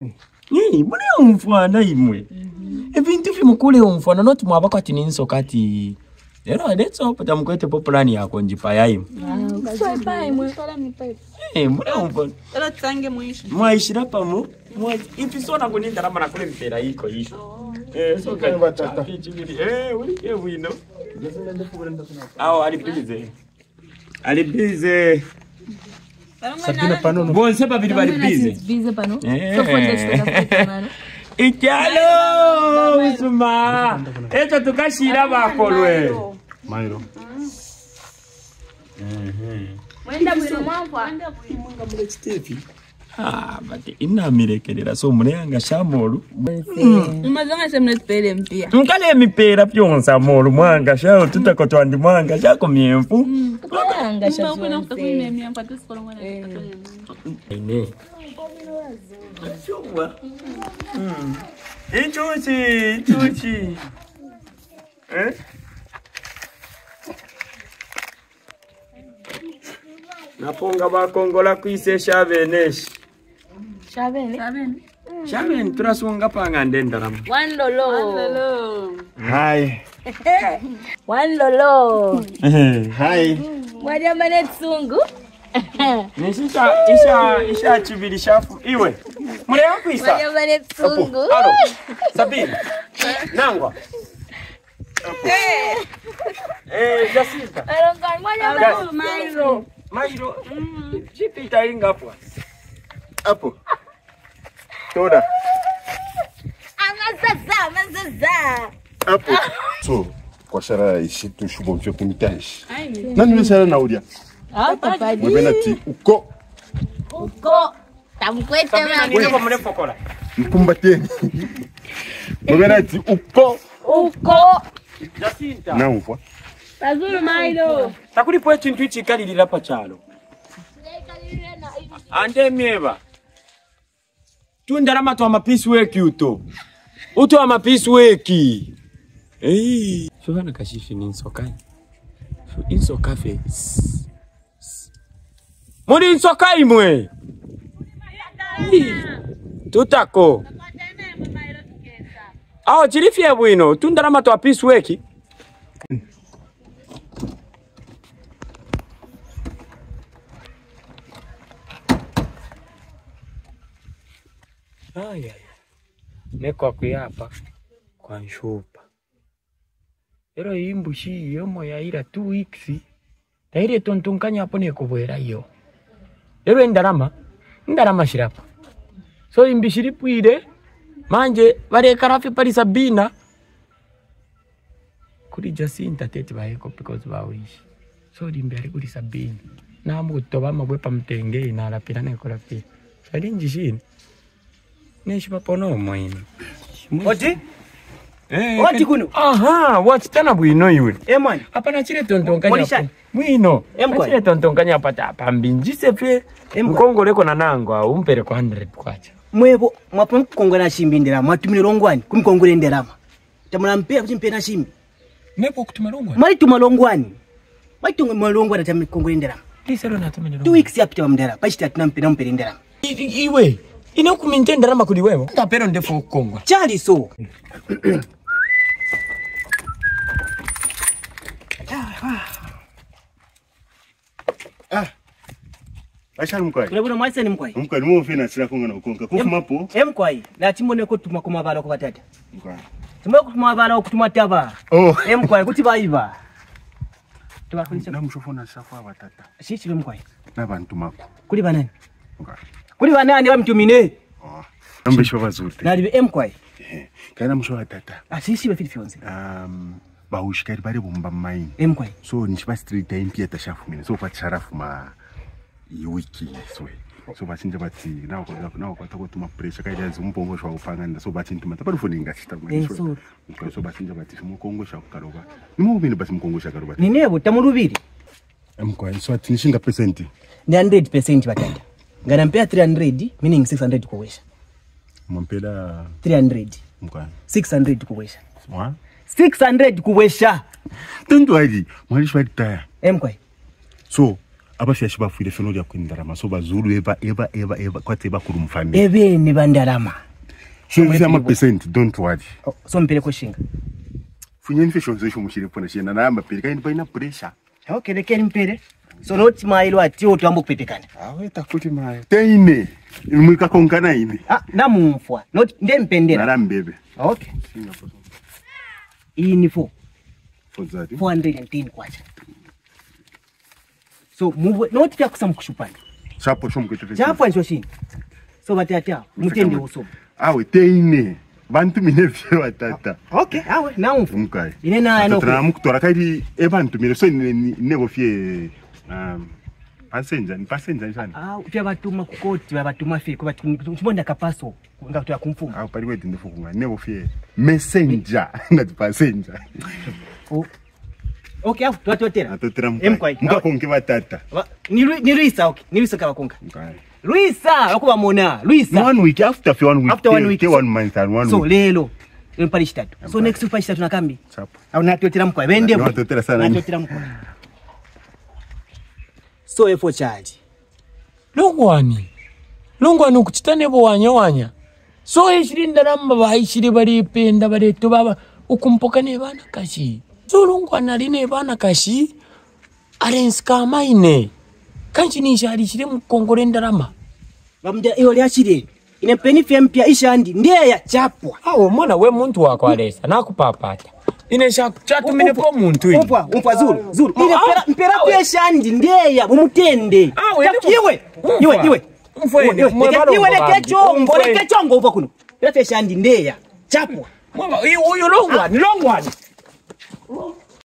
Mune umfwana imwe. Ebintu vimukule umfwana not mwabako ati ninsoka ati. Let's hope tamkwete populani yako njipa yaimo. So pai mwe sola ni pai. Mune umfwana. Ela tsange muishi. Mwaishira pamo. Ipisona kuninda rama nakule mpera iko isho. So kani batata. Uli wino. Aho alibize. Alibize. Sabina pano no. Bonse babiri bari bize. Bize pano. So fonda mano. Ikyalo musuma. Eto tukashira bakolwe. Mairo. Mwenda mwamva. Mwanga mule stepi. Bati inamirekerera so muneyanga shamolu. Umazanga semne pele mpia. Nkale mipera pyonsa molu mwanga shao tutakotwa ndi mwanga shako myemfu. Mwanga shao. Kuna kutakuni myemfu atusikolo mwana katole. Ine. Shwa. Ichuchi. Naponga bakongola kwise shabeneshi. Shabene turasunga panga ndendaramu. One lolo. Hi. One lolo. Hi. Mwaja mane tsungu. Isha chibiri shafu. Iwe. Mure yakwisa. Mwaja mane tsungu. Alo. Sabine. Nangwa. Jacinta. Alonga mwaja mane Mairo. Chipita ingapwa. Apo. Toda. Amazaza. Apo. So, kwa shara ishitu shubo mfyo kumitashi. Nani wesara naudia? Padi. Mwebena ti uko. Tamkwete Sabina mwana. niko mrefokola. Mpumbate. Mwebena ti uko. Jacinta. Na ufwa. Tazuru mailo. Takuli po chintu ichi kalilira pa chalo. Ande mieba. Tundara matu amapisi weki uto. Uto amapisi weki. Shuvana kashifi ni insokai. Insokafe. Muri insokai mwe. Tutako. Aho chirifia bwino. Tundara matu amapisi weki. Neko kuyapa kwa nshupa. Ero imbushi yomo ya ira 2 weeks. Taire tontunkanya hapo ne kubwera yo. Ero ndarama shirapa. So imbishiri puire manje bare karafi pari Sabina. Kuri Jacinta tete baheko because bawishi. So rimbe kuri Sabina. Na mutoba mabwepa mtenge na lapira ne korapi. Sali njishini. Neshi papono mwaino. Oti? Oti kuno? Aha, wati tana bwino yule. Mwana. Hapana chile tontonkanya hapo. Mwino. Chile tontonkanya hapa pambinjise fe. Mkongoleko na nangwa umpere kwa 100 kwacha. Mwebo mwapo mkongona shimbi ndera mwatumire longwani kumkongole nderama. Tamuna mpea kuchimpe na shimbi. Nepo kutuma longwani. Mali tuma longwani. Mali tuma malongwani tamile kongole nderama. Lisero na tumile 2 weeks yapita mndera. Pachita tunampira mpere nderama. Iwe. Ina kumintenderama makuli wewe. Tapero ndefo kongwa. Chali so. Ashari mkwai. Kuna mwase ni mkwai. Mkwai mo fina sira konga na ukonga. Kufumapo. Mkwai. Na timone ko tuma kuma bala ko batata. Mkwai. Tuma ko kuma bala ko tuma taba. Oh. Mkwai kuti baiba. Tuba kulisa. Na mshofona safa batata. Shichi mkwai. Na bantu mako. Kuli banani? Mkwai. Kuli banani bamtumine? Oh. Ambisho bazuri. Nalibe mkwai. Kana msho batata. Shichi bafiti fyonse. Baushikari bari bomba maini. Mkwai. So nishiba street time pia tashafu mine. So kwa sharafu ma wiki so bachinja bati nawo kwatako tuma pressure kaida zumpongo shwa upanganda so bachinja mata parufoninga chita mwe so bachinja bati mukongo shwa kukaroba nimo bini basi mukongo shwa karoba ninebo tamurubiri mko so atinishinga percent ni 100% batata ngana mpea 300 meaning 600 kuwesha mpela 300 mko 600 kuwesha 600 kuwesha tundu aji mwalishi bati taya mkwai so abashashi bafuire feno lya kwindarama so bazulu eba kwateba kuri mfamily ebe ni bandarama so ama percent don't worry so mpele ko shinga funyeni fesho nzisho mushire pona shena na amba pele kaini baina pressure okay lekeni mpele so not mailo ati otambo kupetekana aweta futi mayo teine imwika konkana ine namumfwa not ndempendera narambebe okay ini for that 410 kwacha so move not ya kusamkushupana chapo shomkwete chapo ansho shini so batata mutende uso awe teine bantu minevyo watata okay awe naumfu mkai ine na no tramuktora kaidi ebantu mire so nego fie passenger njani utia batuma kukoti batuma fie kwa tumbonda kapaso ngatoya kumfunga awu pali wedi ndifukunga nego fie messenger na passenger okay awu twatotera atotera mkakonke batata ni Luisa okay ni Luisa kabakonga Luisa akuba mona Luisa 1 week after 1 week 1 month and 1 week so lelo mpalishi tatu so next upalishi tatu nakambi chapo au natotera mkwa bende natotera sana natotera mkwa so efo charge longwani ukuchitane bo wanya so eshirinda ramba baishiri bari penda bari to baba ukumpoka ne bana kashi so longwana line bana kashi arenska maine kanchi ni shari shire mukongore ndarama bamja iyo lyashire ine penifia mpya ishandi ndiye ya chapwa mwana we muntu wako alesa nakupapata ine chatu mine po muntu ini umpa zuru ine mpera pia ishandi ndiye ya bumutende iwe lekechongo upa kuno ila pia ishandi ndiye ya chapwa uyu longwani